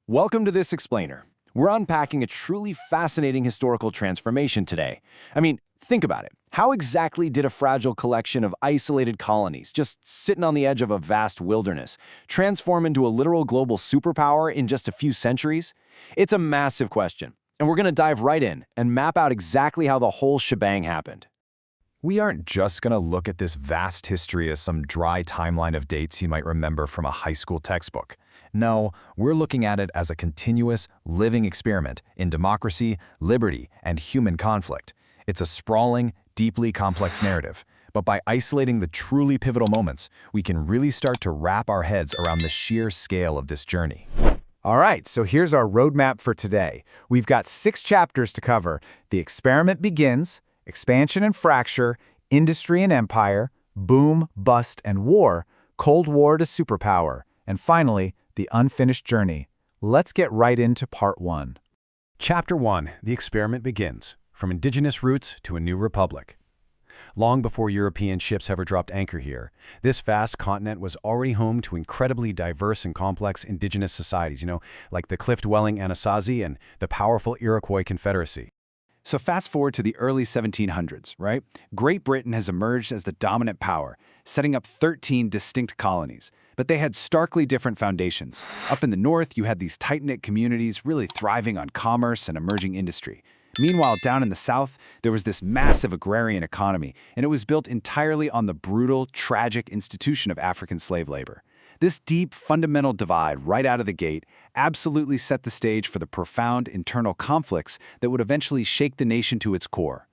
Welcome to This Explainer. We're unpacking a truly fascinating historical transformation today. Think about it. How exactly did a fragile collection of isolated colonies, just sitting on the edge of a vast wilderness, transform into a literal global superpower in just a few centuries? It's a massive question, and we're going to dive right in and map out exactly how the whole shebang happened. We aren't just going to look at this vast history as some dry timeline of dates you might remember from a high school textbook. No, we're looking at it as a continuous, living experiment in democracy, liberty, and human conflict. It's a sprawling, deeply complex narrative, but by isolating the truly pivotal moments, we can really start to wrap our heads around the sheer scale of this journey. All right, so here's our roadmap for today. We've got 6 chapters to cover. The experiment begins, expansion and fracture, industry and empire, boom, bust, and war, Cold War to superpower, and finally, the unfinished journey. Let's get right into part 1. Chapter 1. The experiment begins, from indigenous roots to a new republic. Long before European ships ever dropped anchor here, this vast continent was already home to incredibly diverse and complex indigenous societies, like the cliff-dwelling Anasazi and the powerful Iroquois Confederacy. So fast forward to the early 1700s, right? Great Britain has emerged as the dominant power, setting up 13 distinct colonies. But they had starkly different foundations. Up in the north, you had these tight-knit communities really thriving on commerce and emerging industry. Meanwhile, down in the south, there was this massive agrarian economy, and it was built entirely on the brutal, tragic institution of African slave labor. This deep, fundamental divide right out of the gate absolutely set the stage for the profound internal conflicts that would eventually shake the nation to its core.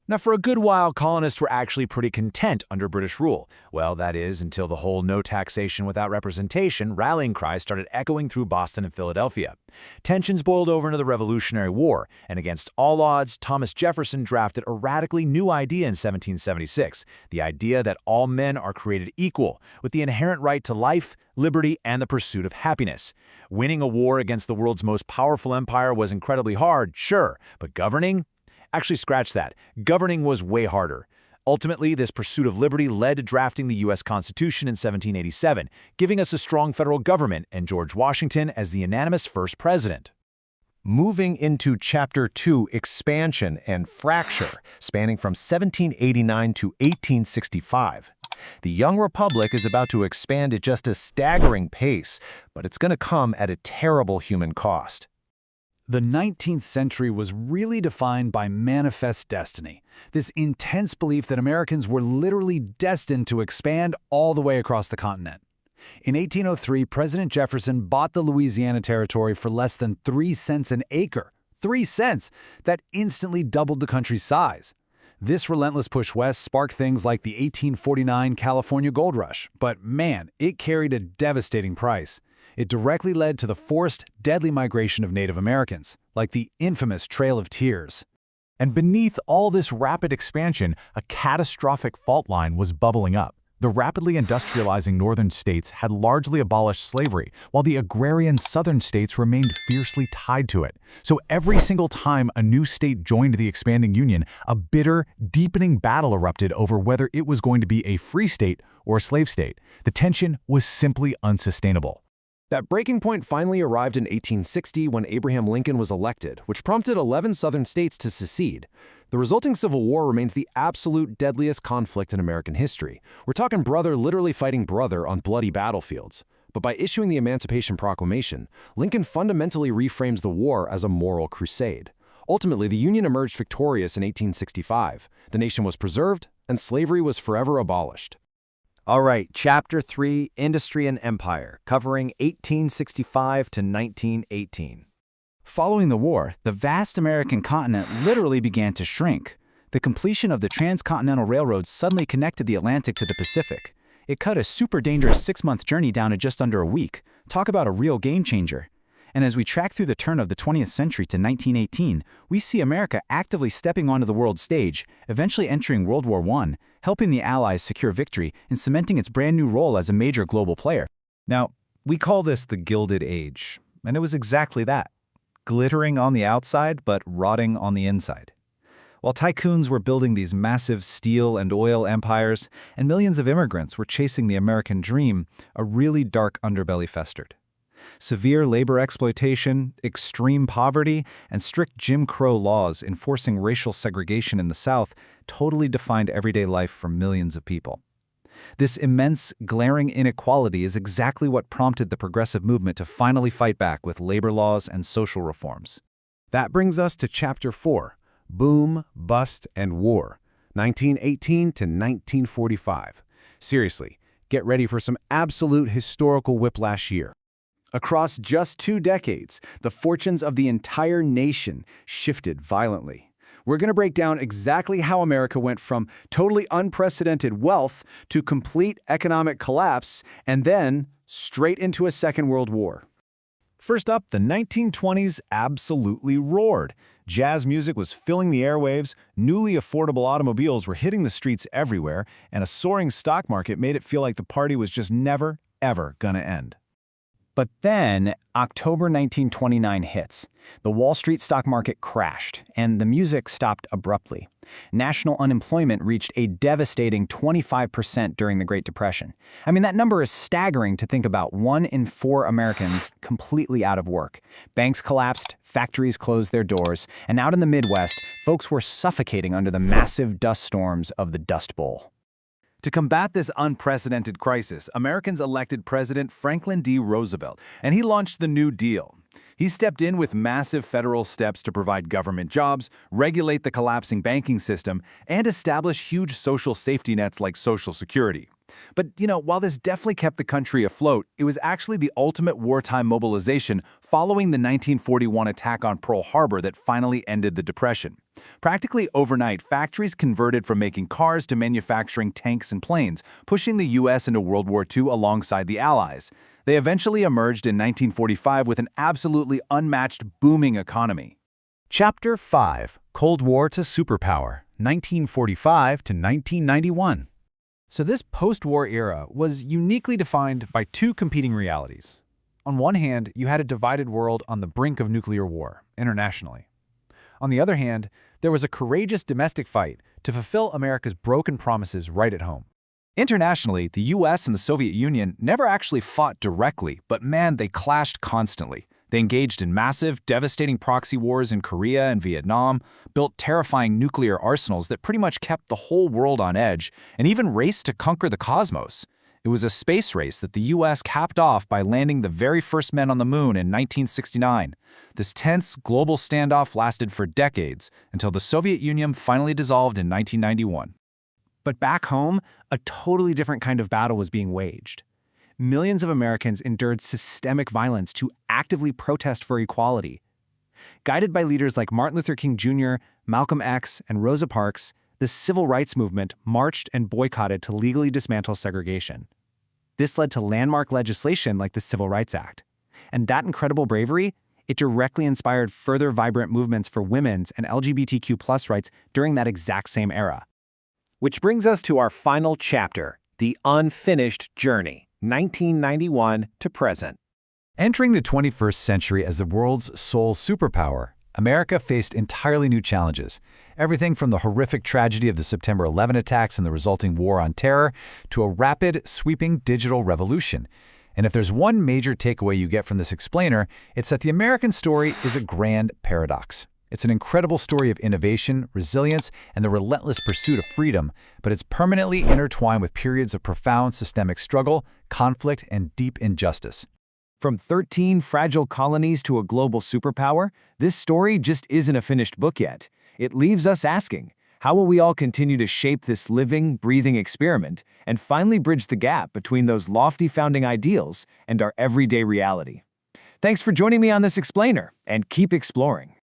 Now, for a good while, colonists were actually pretty content under British rule. Well, that is, until the whole no taxation without representation rallying cry started echoing through Boston and Philadelphia. Tensions boiled over into the Revolutionary War, and against all odds, Thomas Jefferson drafted a radically new idea in 1776, the idea that all men are created equal, with the inherent right to life, liberty, and the pursuit of happiness. Winning a war against the world's most powerful empire was incredibly hard, sure, but governing? Actually, scratch that. Governing was way harder. Ultimately, this pursuit of liberty led to drafting the U.S. Constitution in 1787, giving us a strong federal government and George Washington as the unanimous first president. Moving into Chapter 2, Expansion and Fracture, spanning from 1789 to 1865. The young republic is about to expand at just a staggering pace, but it's going to come at a terrible human cost. The 19th century was really defined by manifest destiny, this intense belief that Americans were literally destined to expand all the way across the continent. In 1803, President Jefferson bought the Louisiana Territory for less than 3 cents an acre. 3 cents! That instantly doubled the country's size. This relentless push west sparked things like the 1849 California Gold Rush, but man, it carried a devastating price. It directly led to the forced, deadly migration of Native Americans, like the infamous Trail of Tears. And beneath all this rapid expansion, a catastrophic fault line was bubbling up. The rapidly industrializing northern states had largely abolished slavery, while the agrarian southern states remained fiercely tied to it. So every single time a new state joined the expanding union, a bitter, deepening battle erupted over whether it was going to be a free state or a slave state. The tension was simply unsustainable. That breaking point finally arrived in 1860 when Abraham Lincoln was elected, which prompted 11 southern states to secede. The resulting Civil War remains the absolute deadliest conflict in American history. We're talking brother literally fighting brother on bloody battlefields. But by issuing the Emancipation Proclamation, Lincoln fundamentally reframes the war as a moral crusade. Ultimately, the Union emerged victorious in 1865. The nation was preserved, and slavery was forever abolished. All right, Chapter 3, Industry and Empire, covering 1865 to 1918. Following the war, the vast American continent literally began to shrink. The completion of the Transcontinental Railroad suddenly connected the Atlantic to the Pacific. It cut a super dangerous 6-month journey down to just under a week. Talk about a real game changer. And as we track through the turn of the 20th century to 1918, we see America actively stepping onto the world stage, eventually entering World War I, helping the Allies secure victory and cementing its brand new role as a major global player. Now, we call this the Gilded Age, and it was exactly that. Glittering on the outside, but rotting on the inside. While tycoons were building these massive steel and oil empires, and millions of immigrants were chasing the American dream, a really dark underbelly festered. Severe labor exploitation, extreme poverty, and strict Jim Crow laws enforcing racial segregation in the South totally defined everyday life for millions of people. This immense, glaring inequality is exactly what prompted the progressive movement to finally fight back with labor laws and social reforms. That brings us to Chapter 4, Boom, Bust, and War, 1918 to 1945. Seriously, get ready for some absolute historical whiplash here. Across just 2 decades, the fortunes of the entire nation shifted violently. We're going to break down exactly how America went from totally unprecedented wealth to complete economic collapse and then straight into a Second World War. First up, the 1920s absolutely roared. Jazz music was filling the airwaves, newly affordable automobiles were hitting the streets everywhere, and a soaring stock market made it feel like the party was just never, ever gonna end. But then, October 1929 hits. The Wall Street stock market crashed, and the music stopped abruptly. National unemployment reached a devastating 25% during the Great Depression. I mean, that number is staggering to think about. 1 in 4 Americans completely out of work. Banks collapsed, factories closed their doors, and out in the Midwest, folks were suffocating under the massive dust storms of the Dust Bowl. To combat this unprecedented crisis, Americans elected President Franklin D. Roosevelt, and he launched the New Deal. He stepped in with massive federal steps to provide government jobs, regulate the collapsing banking system, and establish huge social safety nets like Social Security. But, while this definitely kept the country afloat, it was actually the ultimate wartime mobilization following the 1941 attack on Pearl Harbor that finally ended the Depression. Practically overnight, factories converted from making cars to manufacturing tanks and planes, pushing the U.S. into World War II alongside the Allies. They eventually emerged in 1945 with an absolutely unmatched, booming economy. Chapter 5, Cold War to Superpower, 1945 to 1991. So this post-war era was uniquely defined by 2 competing realities. On one hand, you had a divided world on the brink of nuclear war, internationally. On the other hand, there was a courageous domestic fight to fulfill America's broken promises right at home. Internationally, the US and the Soviet Union never actually fought directly, but man, they clashed constantly. They engaged in massive, devastating proxy wars in Korea and Vietnam, built terrifying nuclear arsenals that pretty much kept the whole world on edge, and even raced to conquer the cosmos. It was a space race that the US capped off by landing the very first men on the moon in 1969. This tense, global standoff lasted for decades until the Soviet Union finally dissolved in 1991. But back home, a totally different kind of battle was being waged. Millions of Americans endured systemic violence to actively protest for equality. Guided by leaders like Martin Luther King Jr., Malcolm X, and Rosa Parks, the civil rights movement marched and boycotted to legally dismantle segregation. This led to landmark legislation like the Civil Rights Act. And that incredible bravery, it directly inspired further vibrant movements for women's and LGBTQ+ rights during that exact same era. Which brings us to our final chapter, The Unfinished Journey, 1991 to present. Entering the 21st century as the world's sole superpower, America faced entirely new challenges. Everything from the horrific tragedy of the September 11 attacks and the resulting war on terror to a rapid, sweeping digital revolution. And if there's one major takeaway you get from this explainer, it's that the American story is a grand paradox. It's an incredible story of innovation, resilience, and the relentless pursuit of freedom, but it's permanently intertwined with periods of profound systemic struggle, conflict, and deep injustice. From 13 fragile colonies to a global superpower, this story just isn't a finished book yet. It leaves us asking, how will we all continue to shape this living, breathing experiment and finally bridge the gap between those lofty founding ideals and our everyday reality? Thanks for joining me on this explainer, and keep exploring.